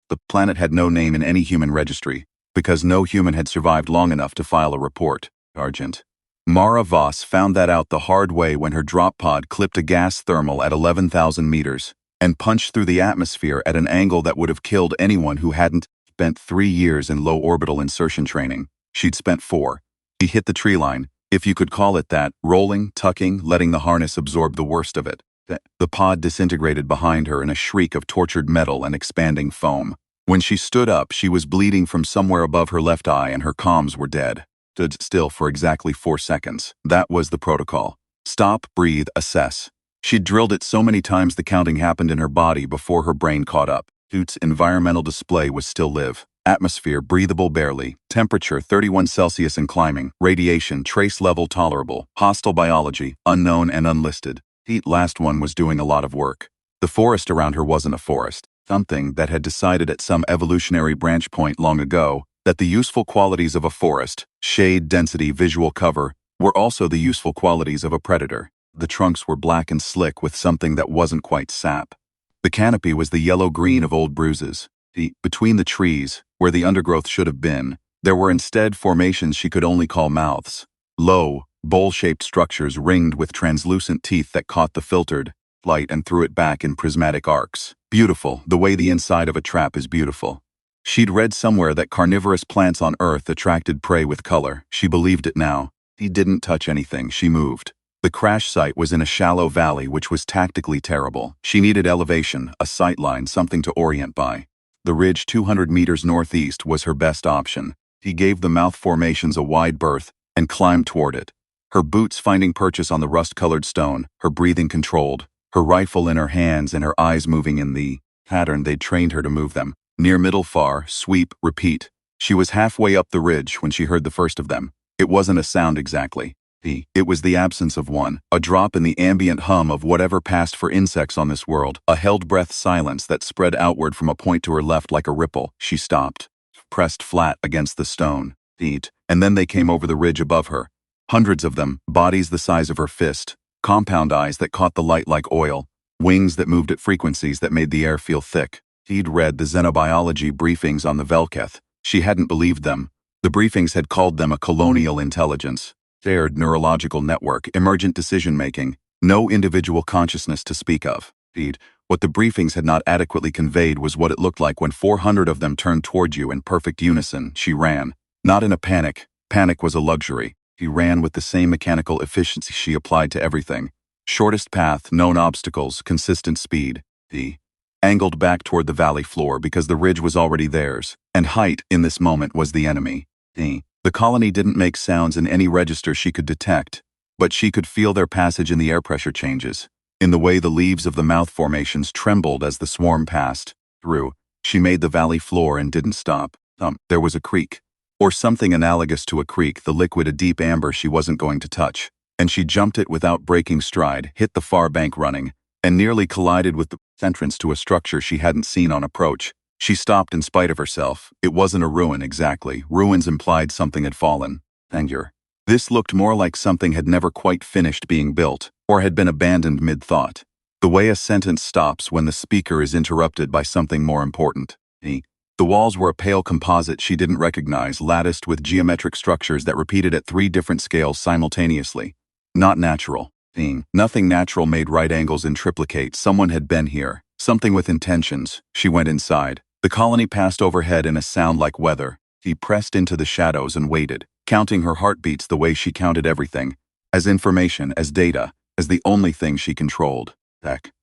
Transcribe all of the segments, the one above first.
The planet had no name in any human registry, because no human had survived long enough to file a report. Argent. Mara Voss found that out the hard way when her drop pod clipped a gas thermal at 11,000 meters and punched through the atmosphere at an angle that would have killed anyone who hadn't spent 3 years in low orbital insertion training. She'd spent 4. She hit the tree line, if you could call it that, rolling, tucking, letting the harness absorb the worst of it. The pod disintegrated behind her in a shriek of tortured metal and expanding foam. When she stood up, she was bleeding from somewhere above her left eye and her comms were dead. Stood still for exactly 4 seconds. That was the protocol. Stop, breathe, assess. She'd drilled it so many times the counting happened in her body before her brain caught up. Suit's environmental display was still live. Atmosphere breathable barely. Temperature 31 Celsius and climbing. Radiation trace level tolerable. Hostile biology unknown and unlisted. Heat last one was doing a lot of work. The forest around her wasn't a forest. Something that had decided at some evolutionary branch point long ago that the useful qualities of a forest, shade, density, visual cover, were also the useful qualities of a predator. The trunks were black and slick with something that wasn't quite sap. The canopy was the yellow-green of old bruises. Between the trees, where the undergrowth should have been, there were instead formations she could only call mouths. Low, bowl-shaped structures ringed with translucent teeth that caught the filtered light and threw it back in prismatic arcs. Beautiful, the way the inside of a trap is beautiful. She'd read somewhere that carnivorous plants on Earth attracted prey with color. She believed it now. He didn't touch anything, she moved. The crash site was in a shallow valley which was tactically terrible. She needed elevation, a sight line, something to orient by. The ridge 200 meters northeast was her best option. He gave the mouth formations a wide berth and climbed toward it. Her boots finding purchase on the rust-colored stone, her breathing controlled, her rifle in her hands and her eyes moving in the pattern they'd trained her to move them. Near middle far, sweep, repeat. She was halfway up the ridge when she heard the first of them. It wasn't a sound exactly. It was the absence of one, a drop in the ambient hum of whatever passed for insects on this world, a held-breath silence that spread outward from a point to her left like a ripple. She stopped, pressed flat against the stone. And then they came over the ridge above her. Hundreds of them, bodies the size of her fist, compound eyes that caught the light like oil, wings that moved at frequencies that made the air feel thick. He'd read the xenobiology briefings on the Velketh. She hadn't believed them. The briefings had called them a colonial intelligence. Shared neurological network, emergent decision-making, no individual consciousness to speak of. What the briefings had not adequately conveyed was what it looked like when 400 of them turned toward you in perfect unison. She ran. Not in a panic. Panic was a luxury. He ran with the same mechanical efficiency she applied to everything. Shortest path, known obstacles, consistent speed. He angled back toward the valley floor because the ridge was already theirs, and height, in this moment, was the enemy. The colony didn't make sounds in any register she could detect, but she could feel their passage in the air pressure changes, in the way the leaves of the mouth formations trembled as the swarm passed through. She made the valley floor and didn't stop. There was a creak, or something analogous to a creak, the liquid a deep amber she wasn't going to touch, and she jumped it without breaking stride, hit the far bank running, and nearly collided with the entrance to a structure she hadn't seen on approach. She stopped in spite of herself. It wasn't a ruin exactly. Ruins implied something had fallen. Anger. This looked more like something had never quite finished being built, or had been abandoned mid-thought. The way a sentence stops when the speaker is interrupted by something more important. The walls were a pale composite she didn't recognize, latticed with geometric structures that repeated at 3 different scales simultaneously. Not natural. Nothing natural made right angles in triplicate. Someone had been here. Something with intentions. She went inside. The colony passed overhead in a sound like weather. He pressed into the shadows and waited, counting her heartbeats the way she counted everything, as information, as data, as the only thing she controlled.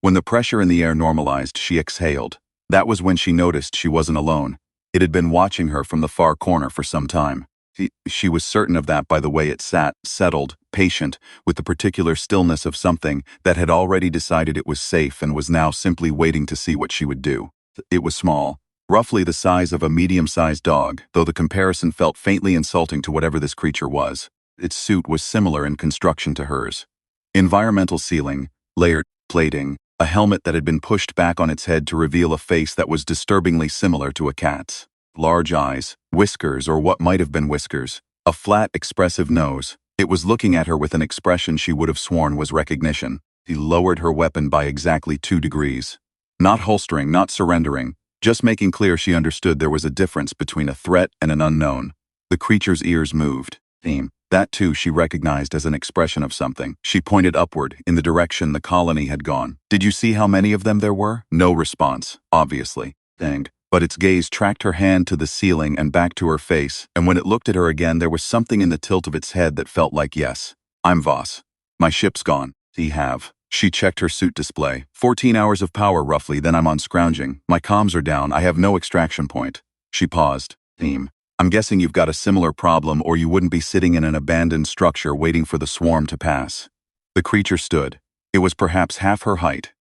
When the pressure in the air normalized, she exhaled. That was when she noticed she wasn't alone. It had been watching her from the far corner for some time. She was certain of that by the way it sat, settled, patient, with the particular stillness of something that had already decided it was safe and was now simply waiting to see what she would do. It was small, roughly the size of a medium-sized dog, though the comparison felt faintly insulting to whatever this creature was. Its suit was similar in construction to hers. Environmental sealing, layered plating, a helmet that had been pushed back on its head to reveal a face that was disturbingly similar to a cat's. Large eyes, whiskers or what might have been whiskers, a flat, expressive nose. It was looking at her with an expression she would have sworn was recognition. He lowered her weapon by exactly 2 degrees. Not holstering, not surrendering, just making clear she understood there was a difference between a threat and an unknown. The creature's ears moved. Theme. That too she recognized as an expression of something. She pointed upward, in the direction the colony had gone. Did you see how many of them there were? No response, obviously. Dang. But its gaze tracked her hand to the ceiling and back to her face, and when it looked at her again there was something in the tilt of its head that felt like yes. I'm Voss. My ship's gone. Have. She checked her suit display. 14 hours of power roughly, then I'm on scrounging. My comms are down, I have no extraction point. She paused. Theme. I'm guessing you've got a similar problem or you wouldn't be sitting in an abandoned structure waiting for the swarm to pass. The creature stood. It was perhaps half her height.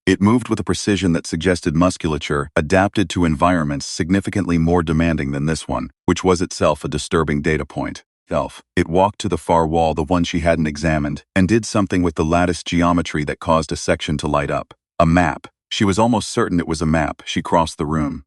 It moved with a precision that suggested musculature adapted to environments significantly more demanding than this one, which was itself a disturbing data point. It walked to the far wall, the one she hadn't examined, and did something with the lattice geometry that caused a section to light up. A map. She was almost certain it was a map. She crossed the room.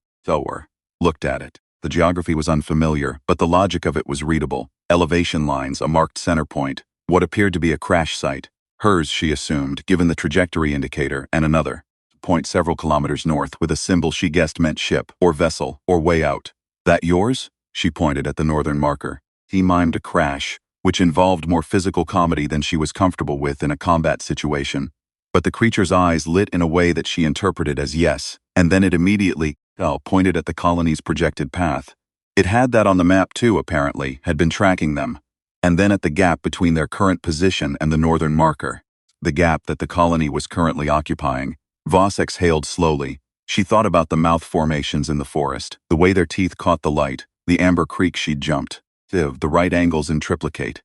Looked at it. The geography was unfamiliar, but the logic of it was readable. Elevation lines, a marked center point, what appeared to be a crash site. Hers, she assumed, given the trajectory indicator, and another point several kilometers north with a symbol she guessed meant ship, or vessel, or way out. That yours? She pointed at the northern marker. He mimed a crash, which involved more physical comedy than she was comfortable with in a combat situation. But the creature's eyes lit in a way that she interpreted as yes, and then it immediately pointed at the colony's projected path. It had that on the map too, apparently, had been tracking them. And then at the gap between their current position and the northern marker, the gap that the colony was currently occupying. Voss exhaled slowly. She thought about the mouth formations in the forest, the way their teeth caught the light, the amber creek she'd jumped, the right angles in triplicate.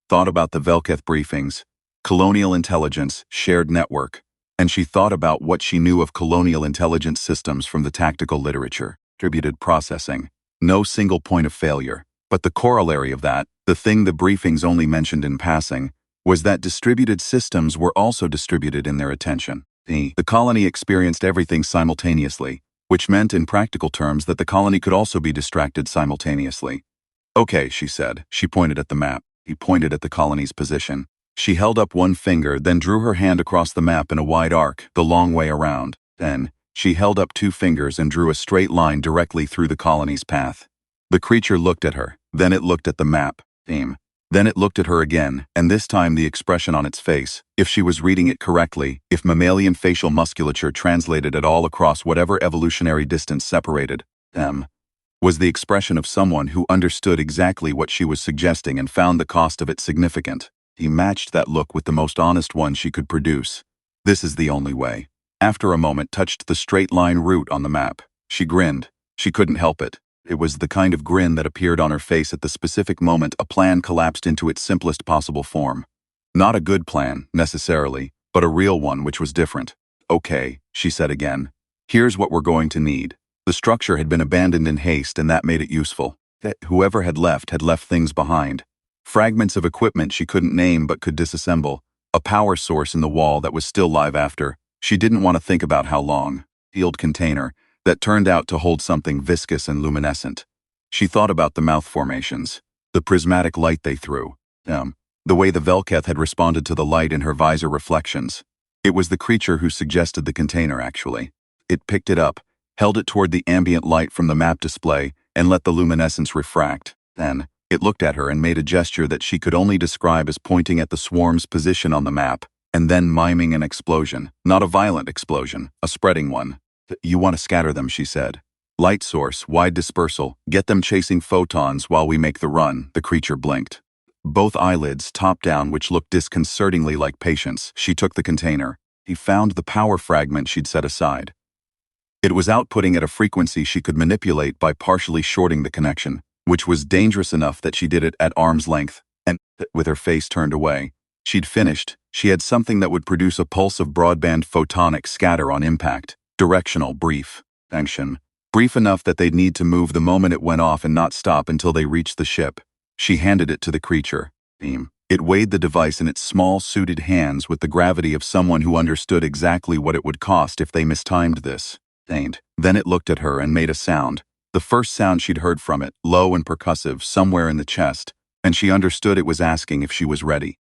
Thought about the Velketh briefings, colonial intelligence, shared network, and she thought about what she knew of colonial intelligence systems from the tactical literature, distributed processing. No single point of failure. But the corollary of that, the thing the briefings only mentioned in passing, was that distributed systems were also distributed in their attention. The colony experienced everything simultaneously, which meant in practical terms that the colony could also be distracted simultaneously. Okay, she said. She pointed at the map. He pointed at the colony's position. She held up one finger, then drew her hand across the map in a wide arc, the long way around. Then, she held up two fingers and drew a straight line directly through the colony's path. The creature looked at her, then it looked at the map. Then it looked at her again, and this time the expression on its face, if she was reading it correctly, if mammalian facial musculature translated at all across whatever evolutionary distance separated them, was the expression of someone who understood exactly what she was suggesting and found the cost of it significant. He matched that look with the most honest one she could produce. This is the only way. After a moment touched the straight line route on the map. She grinned. She couldn't help it. It was the kind of grin that appeared on her face at the specific moment a plan collapsed into its simplest possible form. Not a good plan, necessarily, but a real one which was different. Okay, she said again. Here's what we're going to need. The structure had been abandoned in haste and that made it useful. Whoever had left things behind. Fragments of equipment she couldn't name but could disassemble. A power source in the wall that was still live after. She didn't want to think about how long. Sealed container that turned out to hold something viscous and luminescent. She thought about the mouth formations, the prismatic light they threw, the way the Velketh had responded to the light in her visor reflections. It was the creature who suggested the container, actually. It picked it up, held it toward the ambient light from the map display, and let the luminescence refract. Then, it looked at her and made a gesture that she could only describe as pointing at the swarm's position on the map, and then miming an explosion. Not a violent explosion, a spreading one. You want to scatter them, she said. Light source, wide dispersal, get them chasing photons while we make the run, the creature blinked. Both eyelids top down, which looked disconcertingly like patience. She took the container. He found the power fragment she'd set aside. It was outputting at a frequency she could manipulate by partially shorting the connection, which was dangerous enough that she did it at arm's length, and, with her face turned away, she'd finished. She had something that would produce a pulse of broadband photonic scatter on impact. Directional, brief. Action. Brief enough that they'd need to move the moment it went off and not stop until they reached the ship. She handed it to the creature. It weighed the device in its small, suited hands with the gravity of someone who understood exactly what it would cost if they mistimed this. Then it looked at her and made a sound. The first sound she'd heard from it, low and percussive, somewhere in the chest, and she understood it was asking if she was ready.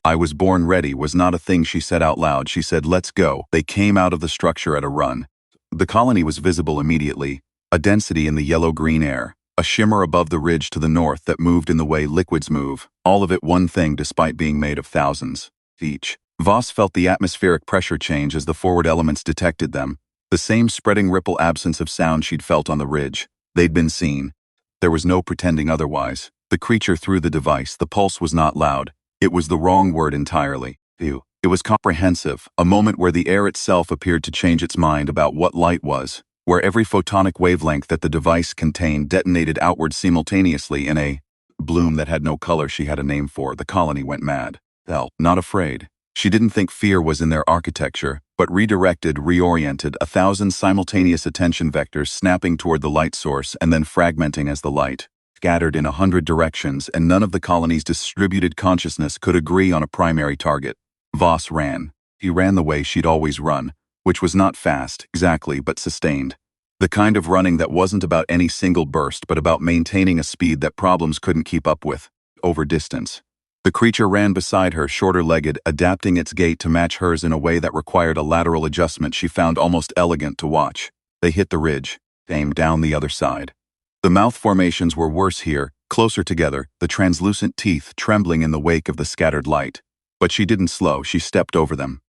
I was born ready was not a thing she said out loud. She said, let's go. They came out of the structure at a run. The colony was visible immediately, a density in the yellow-green air, a shimmer above the ridge to the north that moved in the way liquids move, all of it one thing despite being made of thousands each. Voss felt the atmospheric pressure change as the forward elements detected them, the same spreading ripple absence of sound she'd felt on the ridge. They'd been seen. There was no pretending otherwise. The creature threw the device. The pulse was not loud. It was the wrong word entirely. Ew. It was comprehensive, a moment where the air itself appeared to change its mind about what light was, where every photonic wavelength that the device contained detonated outward simultaneously in a bloom that had no color she had a name for. The colony went mad. Hell, not afraid. She didn't think fear was in their architecture, but redirected, reoriented, 1,000 simultaneous attention vectors snapping toward the light source and then fragmenting as the light scattered in 100 directions, and none of the colony's distributed consciousness could agree on a primary target. Voss ran. He ran the way she'd always run, which was not fast, exactly, but sustained. The kind of running that wasn't about any single burst but about maintaining a speed that problems couldn't keep up with, over distance. The creature ran beside her, shorter-legged, adapting its gait to match hers in a way that required a lateral adjustment she found almost elegant to watch. They hit the ridge, aimed down the other side. The mouth formations were worse here, closer together, the translucent teeth trembling in the wake of the scattered light. But she didn't slow, she stepped over them.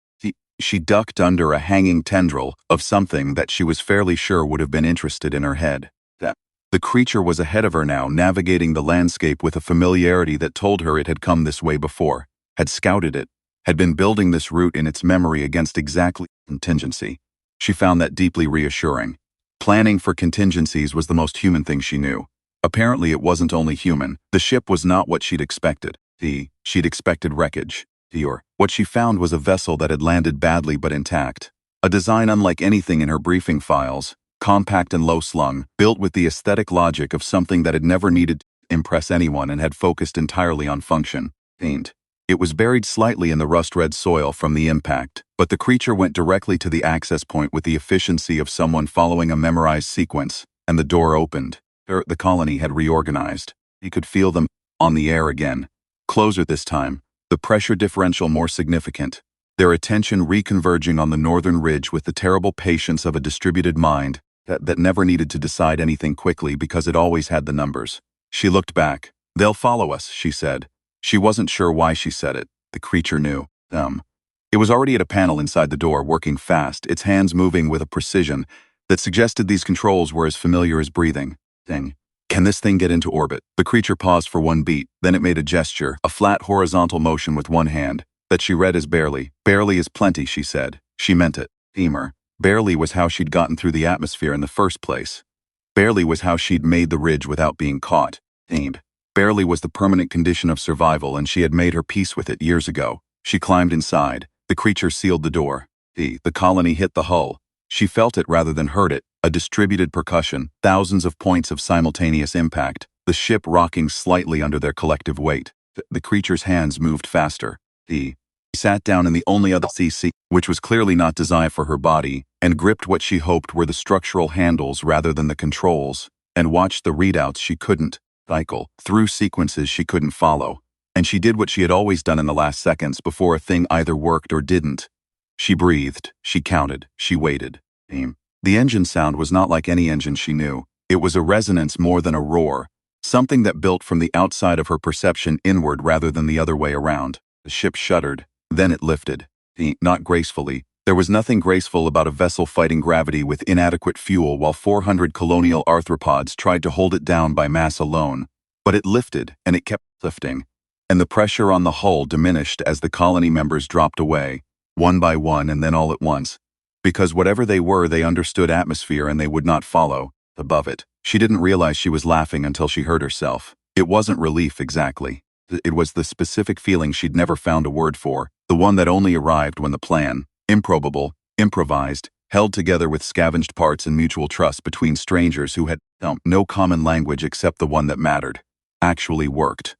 She ducked under a hanging tendril of something that she was fairly sure would have been interested in her head. The creature was ahead of her now, navigating the landscape with a familiarity that told her it had come this way before, had scouted it, had been building this route in its memory against exactly contingency. She found that deeply reassuring. Planning for contingencies was the most human thing she knew. Apparently it wasn't only human. The ship was not what she'd expected. She'd expected wreckage. What she found was a vessel that had landed badly but intact. A design unlike anything in her briefing files. Compact and low-slung, built with the aesthetic logic of something that had never needed to impress anyone and had focused entirely on function. It was buried slightly in the rust-red soil from the impact, but the creature went directly to the access point with the efficiency of someone following a memorized sequence, and the door opened. The colony had reorganized. He could feel them on the air again. Closer this time, the pressure differential more significant. Their attention reconverging on the northern ridge with the terrible patience of a distributed mind that never needed to decide anything quickly because it always had the numbers. She looked back. "They'll follow us," she said. She wasn't sure why she said it. The creature knew. It was already at a panel inside the door, working fast, its hands moving with a precision that suggested these controls were as familiar as breathing. Can this thing get into orbit? The creature paused for one beat, then it made a gesture, a flat horizontal motion with one hand, that she read as barely. Barely is plenty, she said. She meant it. Barely was how she'd gotten through the atmosphere in the first place. Barely was how she'd made the ridge without being caught. Barely was the permanent condition of survival, and she had made her peace with it years ago. She climbed inside. The creature sealed the door. The colony hit the hull. She felt it rather than heard it, a distributed percussion, thousands of points of simultaneous impact, the ship rocking slightly under their collective weight. The creature's hands moved faster. She sat down in the only other CC, which was clearly not designed for her body, and gripped what she hoped were the structural handles rather than the controls, and watched the readouts she couldn't cycle, through sequences she couldn't follow. And she did what she had always done in the last seconds before a thing either worked or didn't. She breathed, she counted, she waited. The engine sound was not like any engine she knew. It was a resonance more than a roar, something that built from the outside of her perception inward rather than the other way around. The ship shuddered. Then it lifted. Not gracefully. There was nothing graceful about a vessel fighting gravity with inadequate fuel while 400 colonial arthropods tried to hold it down by mass alone. But it lifted, and it kept lifting. And the pressure on the hull diminished as the colony members dropped away, one by one and then all at once. Because whatever they were, they understood atmosphere and they would not follow. Above it. She didn't realize she was laughing until she heard herself. It wasn't relief exactly. It was the specific feeling she'd never found a word for, the one that only arrived when the plan, improbable, improvised, held together with scavenged parts and mutual trust between strangers who had no common language except the one that mattered, actually worked.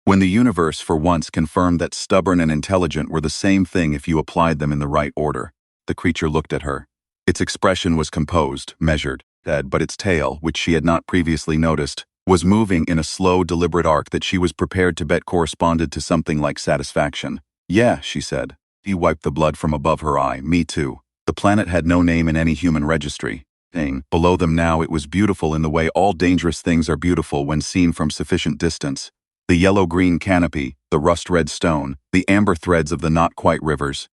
When the universe for once confirmed that stubborn and intelligent were the same thing if you applied them in the right order. The creature looked at her. Its expression was composed, measured, dead, but its tail, which she had not previously noticed, was moving in a slow, deliberate arc that she was prepared to bet corresponded to something like satisfaction. "Yeah," she said. He wiped the blood from above her eye. "Me too." The planet had no name in any human registry. Below them now it was beautiful in the way all dangerous things are beautiful when seen from sufficient distance. The yellow-green canopy, the rust-red stone, the amber threads of the not-quite rivers,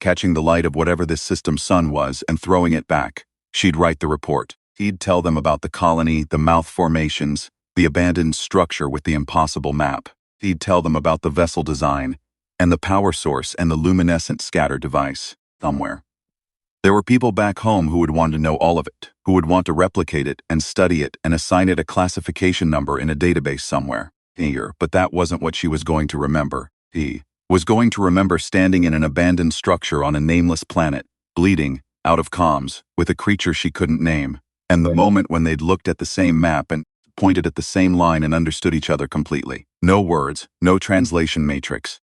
catching the light of whatever this system's sun was and throwing it back. She'd write the report. He'd tell them about the colony, the mouth formations, the abandoned structure with the impossible map. He'd tell them about the vessel design, and the power source and the luminescent scatter device. Somewhere there were people back home who would want to know all of it, who would want to replicate it and study it and assign it a classification number in a database somewhere. But that wasn't what she was going to remember. He was going to remember standing in an abandoned structure on a nameless planet, bleeding, out of comms, with a creature she couldn't name, and the moment when they'd looked at the same map and pointed at the same line and understood each other completely. No words, no translation matrix.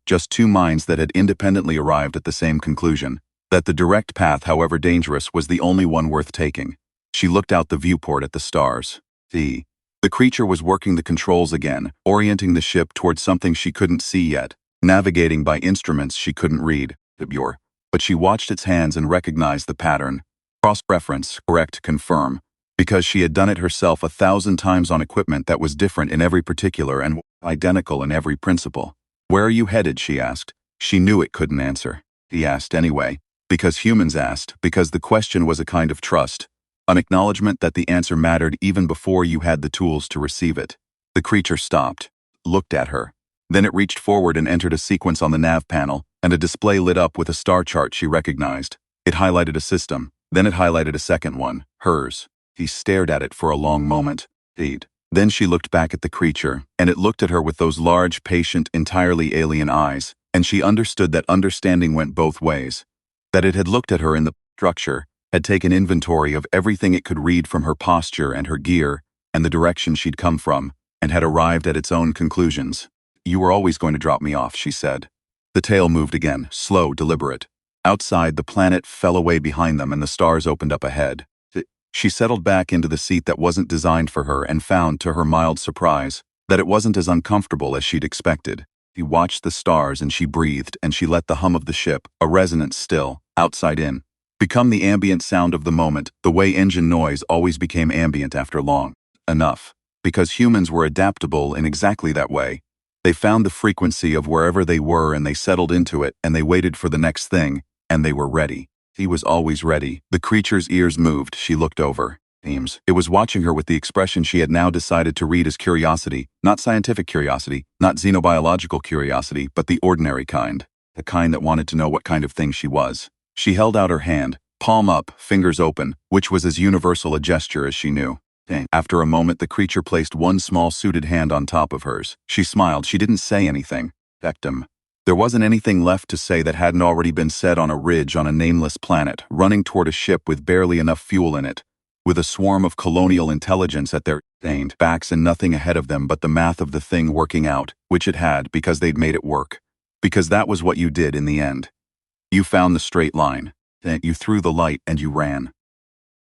Just two minds that had independently arrived at the same conclusion. That the direct path, however dangerous, was the only one worth taking. She looked out the viewport at the stars. The creature was working the controls again, orienting the ship towards something she couldn't see yet, navigating by instruments she couldn't read. But she watched its hands and recognized the pattern. Cross-reference, correct, confirm. Because she had done it herself 1,000 times on equipment that was different in every particular and identical in every principle. "Where are you headed?" she asked. She knew it couldn't answer. He asked anyway. Because humans asked, because the question was a kind of trust, an acknowledgement that the answer mattered even before you had the tools to receive it. The creature stopped, looked at her. Then it reached forward and entered a sequence on the nav panel, and a display lit up with a star chart she recognized. It highlighted a system, then it highlighted a second one, hers. He stared at it for a long moment. Then she looked back at the creature, and it looked at her with those large, patient, entirely alien eyes, and she understood that understanding went both ways. That it had looked at her in the structure, had taken inventory of everything it could read from her posture and her gear and the direction she'd come from, and had arrived at its own conclusions. "You were always going to drop me off," she said. The tail moved again, slow, deliberate. Outside, the planet fell away behind them and the stars opened up ahead. She settled back into the seat that wasn't designed for her and found, to her mild surprise, that it wasn't as uncomfortable as she'd expected. He watched the stars and she breathed and she let the hum of the ship, a resonance still, outside in, become the ambient sound of the moment, the way engine noise always became ambient after long enough. Because humans were adaptable in exactly that way. They found the frequency of wherever they were and they settled into it and they waited for the next thing, and they were ready. He was always ready. The creature's ears moved. She looked over. It was watching her with the expression she had now decided to read as curiosity, not scientific curiosity, not xenobiological curiosity, but the ordinary kind. The kind that wanted to know what kind of thing she was. She held out her hand, palm up, fingers open, which was as universal a gesture as she knew. After a moment, the creature placed one small suited hand on top of hers. She smiled. She didn't say anything. Victim. There wasn't anything left to say that hadn't already been said on a ridge on a nameless planet, running toward a ship with barely enough fuel in it, with a swarm of colonial intelligence at their backs and nothing ahead of them but the math of the thing working out, which it had because they'd made it work. Because that was what you did in the end. You found the straight line. You threw the light and you ran.